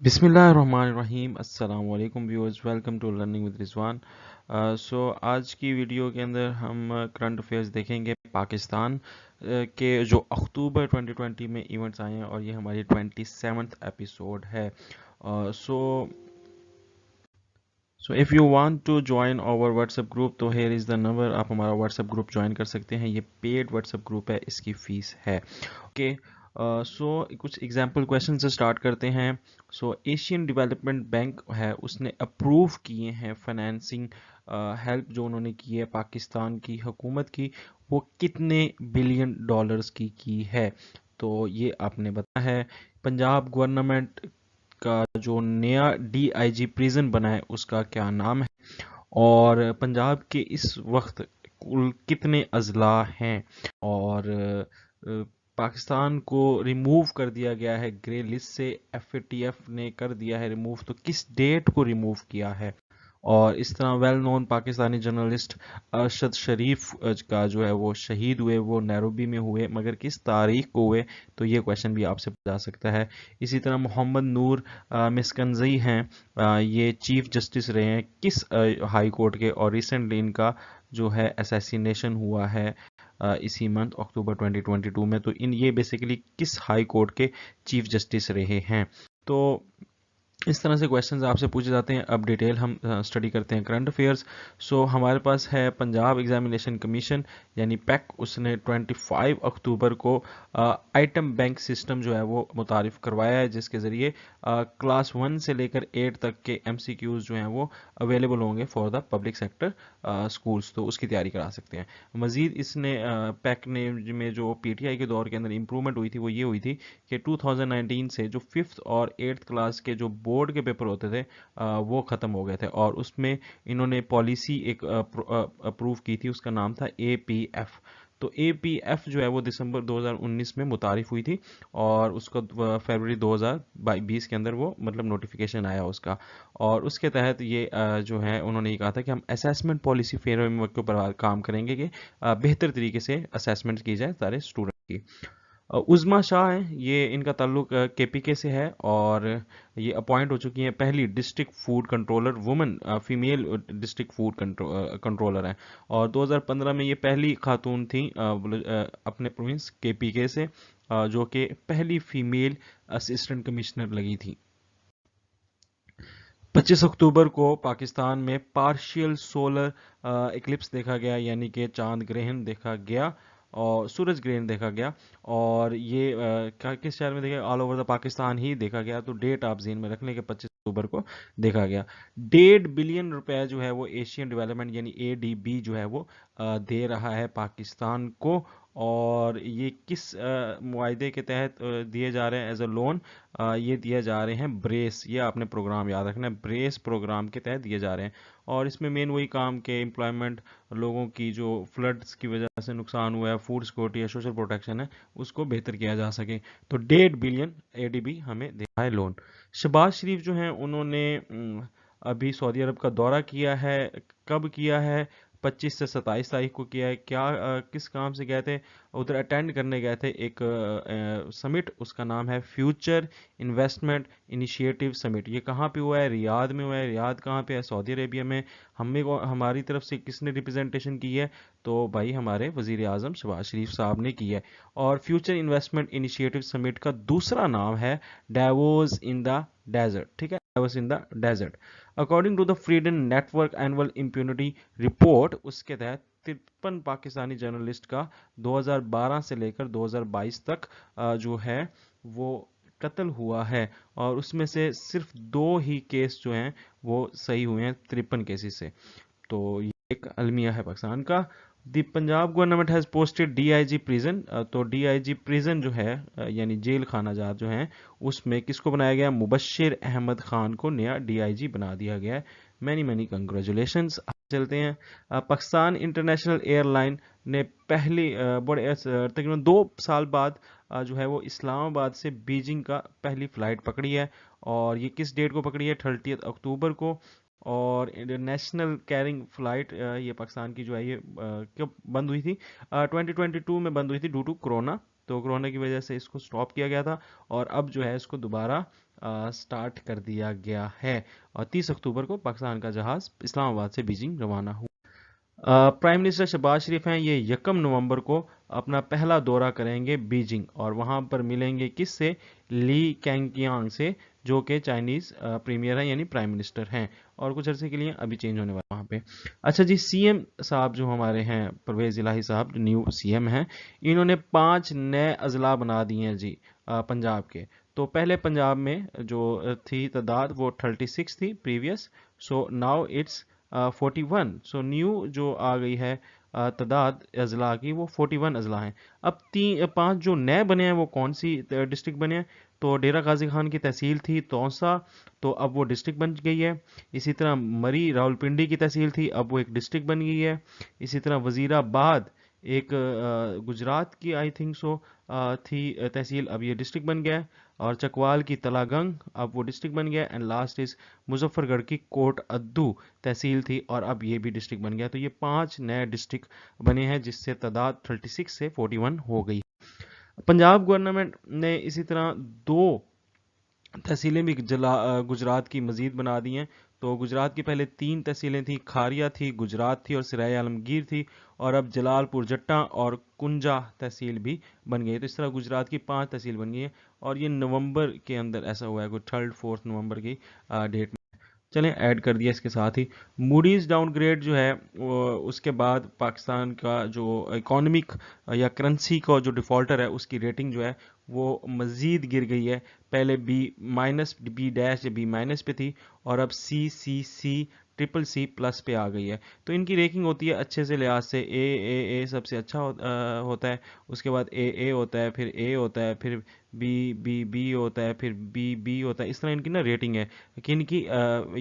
बिस्मिल्लाहिर्रहमानिर्रहीम। अस्सलाम वालेकुम viewers, welcome to learning with Rizwan. आज की वीडियो के अंदर हम करंट अफेयर्स देखेंगे पाकिस्तान के जो अक्टूबर 2020 में इवेंट्स आए हैं, और ये हमारी 27th एपिसोड है। So so if you want to join our WhatsApp group, तो हेयर इज़ द नंबर, आप हमारा व्हाट्सएप ग्रुप ज्वाइन कर सकते हैं। ये पेड व्हाट्सएप ग्रुप है, इसकी फ़ीस है। ओके, सो कुछ एग्जाम्पल क्वेश्चन से स्टार्ट करते हैं। सो एशियन डेवलपमेंट बैंक है, उसने अप्रूव किए हैं फाइनेंसिंग हेल्प जो उन्होंने की है पाकिस्तान की हुकूमत की, वो कितने बिलियन डॉलर्स की है। तो ये आपने बताया है। पंजाब गवर्नमेंट का जो नया डीआईजी प्रिजन बना है, उसका क्या नाम है, और पंजाब के इस वक्त कुल कितने अजला हैं, और पाकिस्तान को रिमूव कर दिया गया है ग्रे लिस्ट से, एफएटीएफ ने कर दिया है रिमूव, तो किस डेट को रिमूव किया है। और इस तरह well known Pakistani journalist Arshad Sharif का जो है वो शहीद हुए, वो नैरोबी में हुए, मगर किस तारीख को हुए, तो ये क्वेश्चन भी आपसे पूछा सकता है। इसी तरह मोहम्मद नूर मिसकंजई हैं, ये चीफ जस्टिस रहे हैं किस हाई कोर्ट के, और रिसेंटली इनका जो है असैसिनेशन हुआ है इसी मंथ अक्टूबर 2022 में। तो इन ये बेसिकली किस हाई कोर्ट के चीफ जस्टिस रहे हैं। तो इस तरह से क्वेश्चंस आपसे पूछे जाते हैं। अब डिटेल हम स्टडी करते हैं करंट अफेयर्स। सो हमारे पास है पंजाब एग्जामिनेशन कमीशन यानी पैक, उसने 25 अक्टूबर को आइटम बैंक सिस्टम जो है वो मुतारिफ करवाया है, जिसके ज़रिए क्लास 1 से लेकर 8 तक के एमसीक्यूज़ जो हैं वो अवेलेबल होंगे for the public sector schools, तो उसकी तैयारी करा सकते हैं। मज़ीद इसने पैक ने में जो पीटीआई के दौर के अंदर इंप्रूवमेंट हुई थी, वो ये हुई थी कि 2019 से जो 5th और 8th क्लास के जो बोर्ड के पेपर होते थे वो ख़त्म हो गए थे, और उसमें इन्होंने पॉलिसी एक अप्रूव की थी, उसका नाम था एपीएफ। तो एपीएफ जो है वो दिसंबर 2019 में मुतारिफ हुई थी, और उसको फरवरी 2020 के अंदर वो मतलब नोटिफिकेशन आया उसका, और उसके तहत ये जो है उन्होंने ये कहा था कि हम असेसमेंट पॉलिसी फ्रेमवर्क के ऊपर काम करेंगे कि बेहतर तरीके से असेसमेंट की जाए सारे स्टूडेंट की। उज़मा शाह हैं, ये इनका ताल्लुक केपीके से है, और ये अपॉइंट हो चुकी हैं पहली district food controller women, female district food controller हैं, और 2015 में ये पहली खातून थी अपने प्रोविंस केपीके से जो कि पहली फीमेल असिस्टेंट कमिश्नर लगी थी। 25 अक्टूबर को पाकिस्तान में पार्शियल सोलर इक्लिप्स देखा गया, यानी कि चांद ग्रहण देखा गया और सूरज ग्रहण देखा गया, और ये किस शहर में देखा, ऑल ओवर द पाकिस्तान ही देखा गया। तो डेट आप ज़हन में रख लें कि 25 अक्टूबर को देखा गया। 1.5 बिलियन रुपए जो है वो एशियन डेवलपमेंट यानी एडीबी जो है वो दे रहा है पाकिस्तान को, और ये किस मुआहदे के तहत दिए जा रहे हैं एज अ लोन, ये दिए जा रहे हैं ब्रेस, ये आपने प्रोग्राम याद रखना है, ब्रेस प्रोग्राम के तहत दिए जा रहे हैं। और इसमें मेन वही काम के एम्प्लॉयमेंट, लोगों की जो फ्लड्स की वजह से नुकसान हुआ है, फूड सिक्योरिटी या सोशल प्रोटेक्शन है, उसको बेहतर किया जा सके। तो 1.5 बिलियन एडीबी हमें दे रहा है लोन। शहबाज शरीफ जो हैं उन्होंने अभी सऊदी अरब का दौरा किया है। कब किया है? 25 से 27 तारीख को किया है। क्या किस काम से गए थे? उधर अटेंड करने गए थे एक समिट, उसका नाम है फ्यूचर इन्वेस्टमेंट इनिशिएटिव समिट। ये कहाँ पे हुआ है? रियाद में हुआ है। रियाद कहाँ पे है? सऊदी अरेबिया में। हमें को हमारी तरफ से किसने रिप्रेजेंटेशन की है? तो भाई हमारे वजीर आजम शहबाज शरीफ साहब ने की है। और फ्यूचर इन्वेस्टमेंट इनिशिएटिव समिट का दूसरा नाम है डावोस इन द डेजर्ट। ठीक है, Davos in the desert. According to the freedom network annual impunity report, उसके तहत 53 पाकिस्तानी जर्नलिस्ट का 2012 से लेकर 2022 तक जो है वो कत्ल हुआ है, और उसमें से सिर्फ 2 ही केस जो हैं वो सही हुए हैं 53 केसेस से। तो ये एक अलमिया है पाकिस्तान का। The Punjab government has posted DIG prison, तो डीआईजी प्रिजन जो है यानी जेल खाना जात जो है, उसमें किसको बनाया गया? मुबश्शिर अहमद खान को नया डीआईजी बना दिया गया है। Many many congratulations. चलते हैं। पाकिस्तान इंटरनेशनल एयरलाइन ने पहली बड़े तकरीबन 2 साल बाद जो है वो इस्लामाबाद से बीजिंग का पहली फ़्लाइट पकड़ी है, और ये किस डेट को पकड़ी है? 30 अक्टूबर को। और नेशनल कैरिंग फ्लाइट ये पाकिस्तान की जो है ये कब बंद हुई थी, 2022 में बंद हुई थी ड्यू टू कोरोना। तो कोरोना की वजह से इसको स्टॉप किया गया था और अब जो है इसको दोबारा स्टार्ट कर दिया गया है। और 30 अक्टूबर को पाकिस्तान का जहाज़ इस्लामाबाद से बीजिंग रवाना हुआ। प्राइम मिनिस्टर शहबाज शरीफ हैं, ये 1 नवंबर को अपना पहला दौरा करेंगे बीजिंग और वहाँ पर मिलेंगे किससे, ली कैंगियांग से, जो कि चाइनीज़ प्रीमियर हैं यानी प्राइम मिनिस्टर हैं और कुछ अरसे के लिए अभी चेंज होने वाला वहाँ पे। अच्छा जी, सीएम साहब जो हमारे हैं परवेज़ इलाही साहब जो न्यू सीएम हैं, इन्होंने 5 नए अजला बना दिए हैं जी पंजाब के। तो पहले पंजाब में जो थी तादाद वो 36 थी previous, so now it's 41। So new जो आ गई है तादाद अजला की वो 41 अजला हैं। अब 5 जो नए बने हैं वो कौन सी डिस्ट्रिक्ट बने हैं, तो डेरा गाजी खान की तहसील थी तौसा, तो अब वो डिस्ट्रिक्ट बन गई है। इसी तरह मरी रावलपिंडी की तहसील थी, अब वो एक डिस्ट्रिक्ट बन गई है। इसी तरह वजीराबाद एक गुजरात की आई थिंक सो थी तहसील, अब ये डिस्ट्रिक्ट बन गया है। और चकवाल की तलागंग अब वो डिस्ट्रिक्ट बन गया। एंड लास्ट इज मुजफ्फरगढ़ की कोट अद्दू तहसील थी और अब ये भी डिस्ट्रिक्ट बन गया। तो ये 5 नए डिस्ट्रिक्ट बने हैं जिससे तादाद 36 से 41 हो गई। पंजाब गवर्नमेंट ने इसी तरह 2 तहसीलें भी गुजरात की मजीद बना दी हैं। तो गुजरात की पहले 3 तहसीलें थी, खारिया थी, गुजरात थी और सराय आलमगीर थी, और अब जलालपुर जट्टा और कुंजा तहसील भी बन गई है। तो इस तरह गुजरात की 5 तहसील बन गई है और ये नवंबर के अंदर ऐसा हुआ है, कोई 3rd-4th नवंबर की डेट। चलें ऐड कर दिया इसके साथ ही। मूडीज़ डाउनग्रेड जो है उसके बाद पाकिस्तान का जो इकोनॉमिक या करेंसी का जो डिफ़ॉल्टर है उसकी रेटिंग जो है वो मज़ीद गिर गई है। पहले बी-, बी- पे थी और अब सी प्लस पे आ गई है। तो इनकी रेटिंग होती है अच्छे से लिहाज से, ए सबसे अच्छा होता है, उसके बाद ए होता है, फिर ए होता है, फिर बी होता है, फिर बी होता है। इस तरह इनकी ना रेटिंग है कि इनकी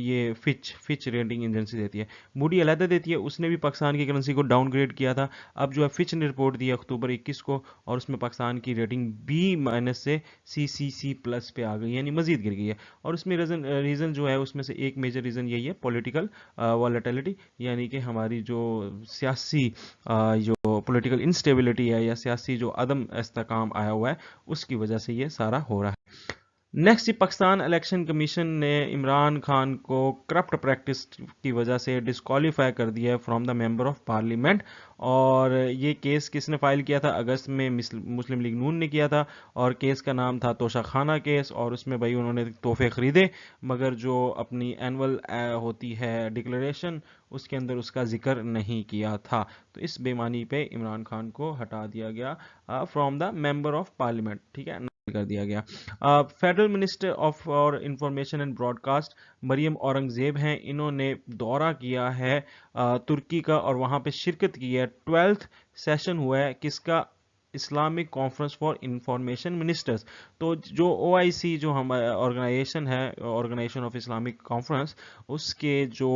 ये फिच रेटिंग एजेंसी देती है। मूडी अलहदा देती है, उसने भी पाकिस्तान की करेंसी को डाउनग्रेड किया था। अब जो है फिच ने रिपोर्ट दी अक्टूबर 21 को और उसमें पाकिस्तान की रेटिंग बी- से सी प्लस पे आ गई है, यानी मजीद गिर गई है। और उसमें रीज़न जो है उसमें से एक मेजर रीज़न यही है, पॉलिटिकल वॉलेटिलिटी, यानी कि हमारी जो सियासी जो पॉलिटिकल इंस्टेबिलिटी है या सियासी जो अदम इस्तेकाम आया हुआ है उसकी वजह से ये सारा हो रहा है। नेक्स्ट, पाकिस्तान इलेक्शन कमीशन ने इमरान खान को करप्ट प्रैक्टिस की वजह से डिस्क्वालीफाई कर दिया है from the member of parliament. और ये केस किसने फाइल किया था, अगस्त में मुस्लिम लीग नून ने किया था और केस का नाम था तोशा खाना केस। और उसमें भाई उन्होंने तोहफे खरीदे मगर जो अपनी एनुअल होती है डिक्लेरेशन उसके अंदर उसका जिक्र नहीं किया था। तो इस बेमानी पे इमरान खान को हटा दिया गया from the member of parliament, ठीक है, कर दिया गया। Federal minister of for information and broadcast Maryam Aurangzeb हैं, इन्होंने दौरा किया है तुर्की का और वहाँ पे शिरकत की है। 12th सेशन हुआ है किसका, Islamic conference for information ministers. तो जो OIC जो हम ऑर्गेनाइजेशन है, ऑर्गेनाइजेशन ऑफ इस्लामिक कॉन्फ्रेंस, उसके जो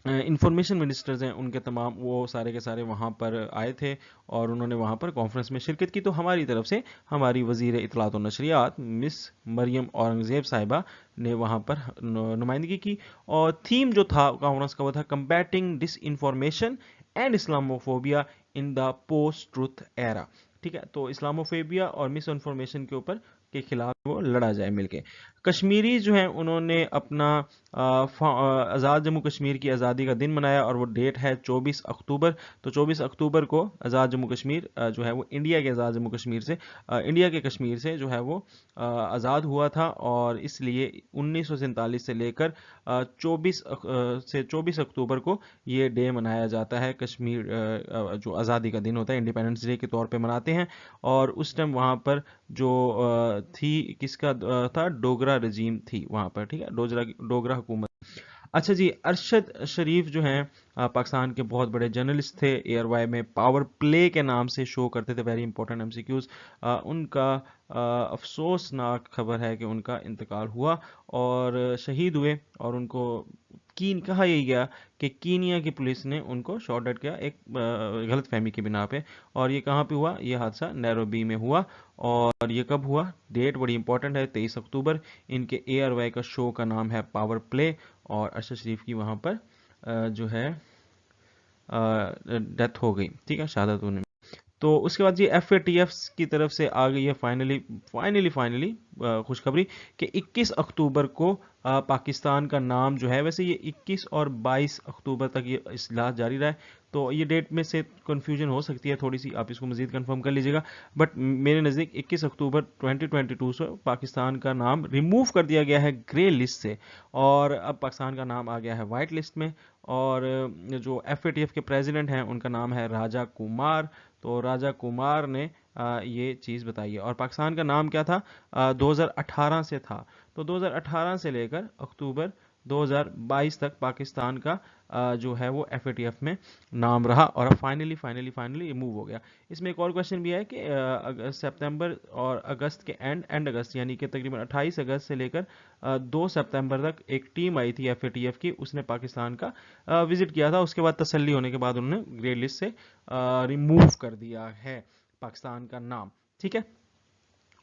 इंफॉर्मेशन मिनिस्टर्स हैं उनके तमाम वो सारे के सारे वहाँ पर आए थे और उन्होंने वहाँ पर कॉन्फ्रेंस में शिरकत की। तो हमारी तरफ से हमारी वज़ीर इत्तलात और नशरियात मिस मरियम औरंगज़ेब साहिबा ने वहाँ पर नुमाइंदगी की और थीम जो था कॉन्फ्रेंस का वो था combating disinformation and Islamophobia in the post truth era. ठीक है, तो इस्लामोफोबिया और मिस इन्फॉर्मेशन के ऊपर के खिलाफ वो लड़ा जाए मिलके। कश्मीरी जो हैं उन्होंने अपना आज़ाद जम्मू कश्मीर की आज़ादी का दिन मनाया और वो डेट है 24 अक्टूबर। तो 24 अक्टूबर को आज़ाद जम्मू कश्मीर जो है वो इंडिया के आज़ाद जम्मू कश्मीर से इंडिया के कश्मीर से जो है वो आज़ाद हुआ था और इसलिए 1947 से लेकर 24 अक्टूबर को ये डे मनाया जाता है। कश्मीर जो आज़ादी का दिन होता है इंडिपेंडेंस डे के तौर पे मनाते हैं। और उस टाइम वहाँ पर जो थी किसका था, डोगरा रजीम थी वहाँ पर, ठीक है, डोगरा हुकूमत। अच्छा जी, अरशद शरीफ जो हैं पाकिस्तान के बहुत बड़े जर्नलिस्ट थे, एयरवाई में पावर प्ले के नाम से शो करते थे, वेरी इंपॉर्टेंट MCQs। उनका अफसोसनाक खबर है कि उनका इंतकाल हुआ और शहीद हुए और उनको कहा यही गया कि कीनिया की पुलिस ने उनको शॉट डेड किया एक गलत फहमी की बिना पे। और ये कहाँ पे हुआ? ये हादसा नैरोबी में हुआ। और ये कब हुआ? डेट बड़ी इंपॉर्टेंट है, 23 अक्टूबर। इनके ARY का शो का नाम है पावर प्ले, और अरशद शरीफ की वहाँ पर जो है डेथ हो गई, ठीक है, शहादत होने। तो उसके बाद ये FATF की तरफ से आ गई है फाइनली खुशखबरी कि 21 अक्टूबर को पाकिस्तान का नाम जो है, वैसे ये 21 और 22 अक्टूबर तक ये इजलास जारी रहा है, तो ये डेट में से कंफ्यूजन हो सकती है थोड़ी सी, आप इसको मजीद कंफर्म कर लीजिएगा। बट मेरे नज़दीक 21 अक्टूबर 2022 से पाकिस्तान का नाम रिमूव कर दिया गया है ग्रे लिस्ट से, और अब पाकिस्तान का नाम आ गया है वाइट लिस्ट में। और जो FATF के प्रेसिडेंट हैं उनका नाम है राजा कुमार। तो राजा कुमार ने ये चीज़ बताई है। और पाकिस्तान का नाम क्या था? 2018 से था। तो 2018 से लेकर अक्टूबर 2022 तक पाकिस्तान का जो है वो FATF में नाम रहा, और अब फाइनली ये मूव हो गया। इसमें एक और क्वेश्चन भी है कि सितंबर और अगस्त के एंड अगस्त, यानी कि तकरीबन 28 अगस्त से लेकर 2 सितंबर तक एक टीम आई थी FATF की, उसने पाकिस्तान का विजिट किया था। उसके बाद तसल्ली होने के बाद उन्होंने ग्रे लिस्ट से रिमूव कर दिया है पाकिस्तान का नाम, ठीक है।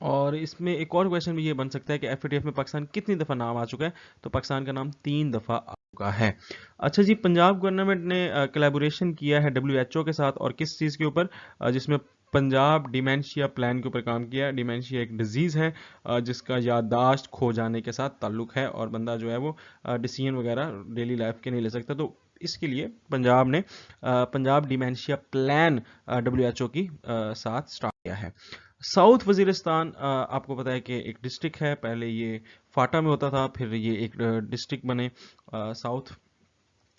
और इसमें एक और क्वेश्चन भी ये बन सकता है कि FATF में पाकिस्तान कितनी दफ़ा नाम आ चुका है? तो पाकिस्तान का नाम 3 दफ़ा आ चुका है। अच्छा जी, पंजाब गवर्नमेंट ने कोलैबोरेशन किया है WHO के साथ, और किस चीज़ के ऊपर? जिसमें पंजाब डिमेंशिया प्लान के ऊपर काम किया है। डिमेंशिया एक डिजीज़ है जिसका याददाश्त खो जाने के साथ ताल्लुक है, और बंदा जो है वो डिसीजन वगैरह डेली लाइफ के नहीं ले सकता। तो इसके लिए पंजाब ने पंजाब डिमेंशिया प्लान WHO की साथ स्टार्ट किया है। साउथ वजीरिस्तान आपको पता है कि एक डिस्ट्रिक्ट है, पहले ये फाटा में होता था, फिर ये एक डिस्ट्रिक्ट बने, साउथ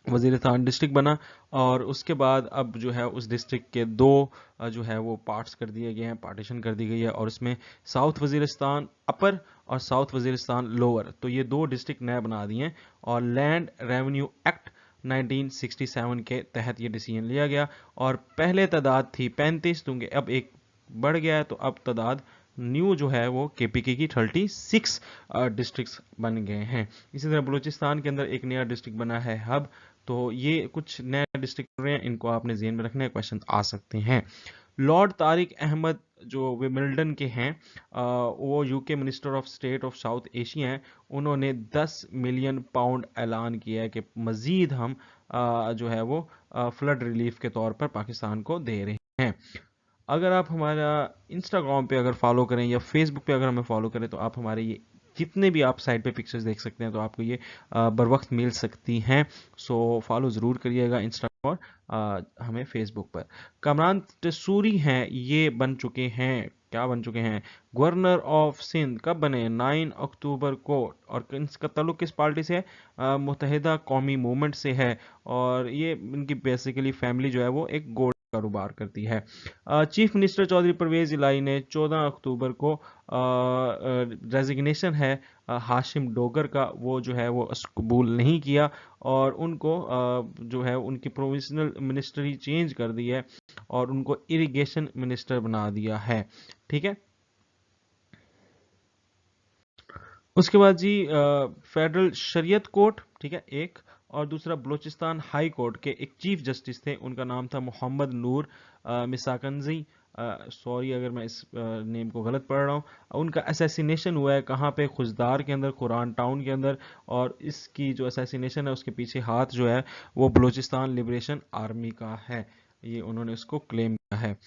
वजीरिस्तान डिस्ट्रिक्ट बना। और उसके बाद अब जो है उस डिस्ट्रिक्ट के दो जो है वो पार्ट्स कर दिए गए हैं, पार्टीशन कर दी गई है, और उसमें साउथ वजीरिस्तान अपर और साउथ वजीरिस्तान लोअर, तो ये दो डिस्ट्रिक्ट नए बना दिए हैं। और लैंड रेवेन्यू एक्ट 1967 के तहत ये डिसीजन लिया गया, और पहले तादाद थी 35, क्योंकि अब एक बढ़ गया है, तो अब तादाद न्यू जो है वो KPK की 36 डिस्ट्रिक्ट्स बन गए हैं। इसी तरह बलूचिस्तान के अंदर एक नया डिस्ट्रिक्ट बना है हब। तो ये कुछ नए डिस्ट्रिक्ट बन रहे हैं, इनको आपने ज़हन में रखना है, क्वेश्चन आ सकते हैं। लॉर्ड तारिक अहमद जो विमिल्टन के हैं, वो UK minister of state of south Asia हैं। उन्होंने 10 मिलियन पाउंड ऐलान किया है कि मज़ीद हम जो है वो फ्लड रिलीफ के तौर पर पाकिस्तान को दे रहे हैं। अगर आप हमारा इंस्टाग्राम पे अगर फॉलो करें या फेसबुक पे अगर हमें फॉलो करें, तो आप हमारे ये जितने भी आप साइट पे पिक्चर्स देख सकते हैं, तो आपको ये बर वक्त मिल सकती हैं। सो फॉलो ज़रूर करिएगा इंस्टाग्राम और हमें फेसबुक पर। कमरान तसूरी हैं, ये बन चुके हैं, क्या बन चुके हैं? Governor of Sindh. कब बने? 9 अक्टूबर को। और इसका ताल्लुक किस पार्टी से है? मुत्तहिदा कौमी मूवमेंट से है। और ये इनकी बेसिकली फैमिली जो है वो एक गोल्ड कारोबार करती है। चीफ मिनिस्टर चौधरी परवेज इलाही ने 14 अक्टूबर को रेजिग्नेशन है हाशिम डोगर का, वो जो है वो कबूल नहीं किया, और उनको जो है उनकी प्रोविजनल मिनिस्ट्री चेंज कर दी है, और उनको इरिगेशन मिनिस्टर बना दिया है, ठीक है। उसके बाद जी फेडरल शरीयत कोर्ट, ठीक है, एक, और दूसरा बलूचिस्तान हाई कोर्ट के एक चीफ जस्टिस थे, उनका नाम था मोहम्मद नूर मिसाकंजी। सॉरी अगर मैं इस नेम को गलत पढ़ रहा हूँ। उनका असैसिनेशन हुआ है कहाँ पे? खुजदार के अंदर, कुरान टाउन के अंदर, और इसकी जो असैसिनेशन है उसके पीछे हाथ जो है वो बलूचिस्तान लिबरेशन आर्मी का है, ये उन्होंने उसको क्लेम किया है।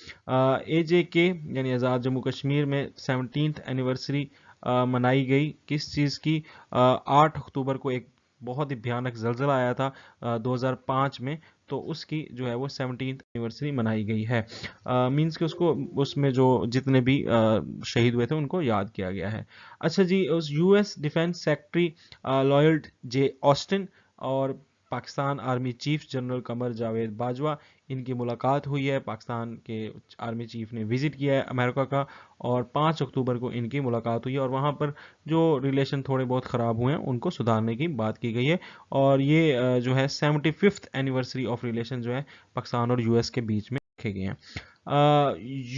AJK यानी आज़ाद जम्मू कश्मीर में 17th एनिवर्सरी मनाई गई। किस चीज़ की? 8 अक्टूबर को एक बहुत ही भयानक जलजला आया था 2005 में, तो उसकी जो है वो 17th एनिवर्सरी मनाई गई है। मींस कि उसको, उसमें जो जितने भी शहीद हुए थे उनको याद किया गया है। अच्छा जी, उस US defence secretary Lloyd J Austin और Pakistan army chief general Qamar Javed Bajwa, इनकी मुलाकात हुई है। पाकिस्तान के आर्मी चीफ ने विजिट किया है अमेरिका का, और 5 अक्टूबर को इनकी मुलाकात हुई है, और वहाँ पर जो रिलेशन थोड़े बहुत ख़राब हुए हैं उनको सुधारने की बात की गई है। और ये जो है 75th एनिवर्सरी ऑफ रिलेशन जो है पाकिस्तान और US के बीच में रखे गए हैं।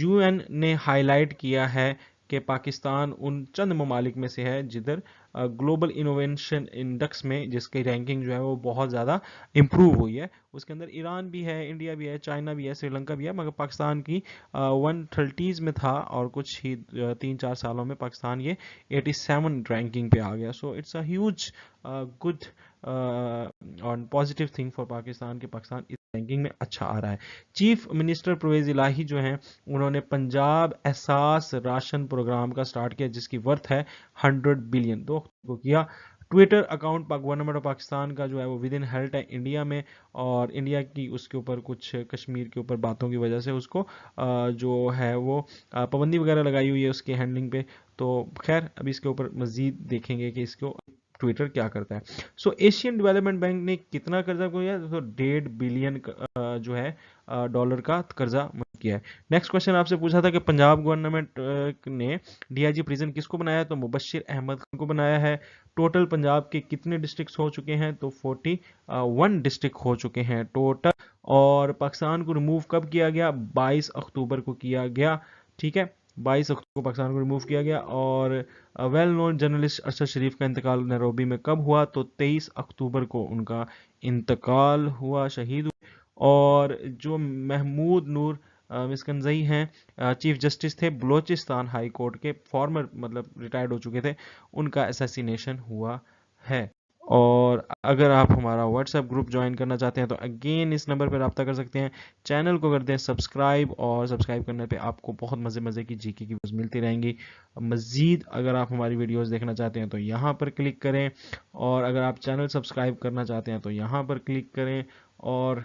UN ने हाईलाइट किया है कि पाकिस्तान उन चंद ममालिक में से है जिधर ग्लोबल इनोवेशन इंडेक्स में, जिसकी रैंकिंग जो है वो बहुत ज़्यादा इम्प्रूव हुई है। उसके अंदर ईरान भी है, इंडिया भी है, चाइना भी है, श्रीलंका भी है, मगर पाकिस्तान की 130s में था और कुछ ही 3-4 सालों में पाकिस्तान ये 87 रैंकिंग पे आ गया। So it's a huge good और पॉजिटिव थिंग फॉर पाकिस्तान कि पाकिस्तान इस रैंकिंग में अच्छा आ रहा है। चीफ मिनिस्टर परवेज इलाही जो हैं, उन्होंने पंजाब एहसास राशन प्रोग्राम का स्टार्ट किया, जिसकी वर्थ है 100 बिलियन, तो को किया। Twitter account government of Pakistan का जो है वो विद इन हेल्थ है इंडिया में, और इंडिया की उसके ऊपर कुछ कश्मीर के ऊपर बातों की वजह से उसको जो है वो पाबंदी वगैरह लगाई हुई है उसके हैंडलिंग पे। तो खैर अभी इसके ऊपर मजीद देखेंगे कि इसको ट्विटर क्या करता है। सो एशियन डेवलपमेंट बैंक ने कितना कर्जा किया, तो 1.5 बिलियन जो है डॉलर का कर्जा किया है। नेक्स्ट क्वेश्चन आपसे पूछा था कि पंजाब गवर्नमेंट ने डीआईजी प्रिजन किसको बनाया है, तो मुबश्शिर अहमद खान को बनाया है। टोटल पंजाब के कितने डिस्ट्रिक्ट हो चुके हैं, तो 41 डिस्ट्रिक्ट हो चुके हैं टोटल। और पाकिस्तान को रिमूव कब किया गया, 22 अक्टूबर को किया गया, ठीक है, 22 अक्टूबर को पाकिस्तान को रिमूव किया गया। और well known journalist Arshad Sharif का इंतकाल नैरोबी में कब हुआ, तो 23 अक्टूबर को उनका इंतकाल हुआ, शहीद हुए। और जो महमूद नूर मिसकनजई हैं, चीफ जस्टिस थे बलोचिस्तान हाई कोर्ट के, फॉर्मर मतलब रिटायर्ड हो चुके थे, उनका असैसिनेशन हुआ है। और अगर आप हमारा व्हाट्सएप ग्रुप ज्वाइन करना चाहते हैं तो अगेन इस नंबर पर रब्ता कर सकते हैं। चैनल को कर दें सब्सक्राइब, और सब्सक्राइब करने पे आपको बहुत मज़े मज़े की जीके की वीडियोस मिलती रहेंगी। मज़ीद अगर आप हमारी वीडियोस देखना चाहते हैं तो यहाँ पर क्लिक करें, और अगर आप चैनल सब्सक्राइब करना चाहते हैं तो यहाँ पर क्लिक करें, और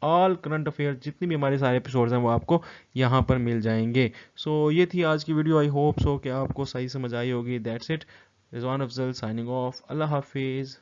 ऑल करंट अफेयर जितनी भी हमारे सारे एपिसोड्स हैं वो आपको यहाँ पर मिल जाएंगे। सो ये थी आज की वीडियो, आई होप सो कि आपको सही समझ आई होगी। That's it, Rizwan Afzal signing off, अल्लाह हाफिज़।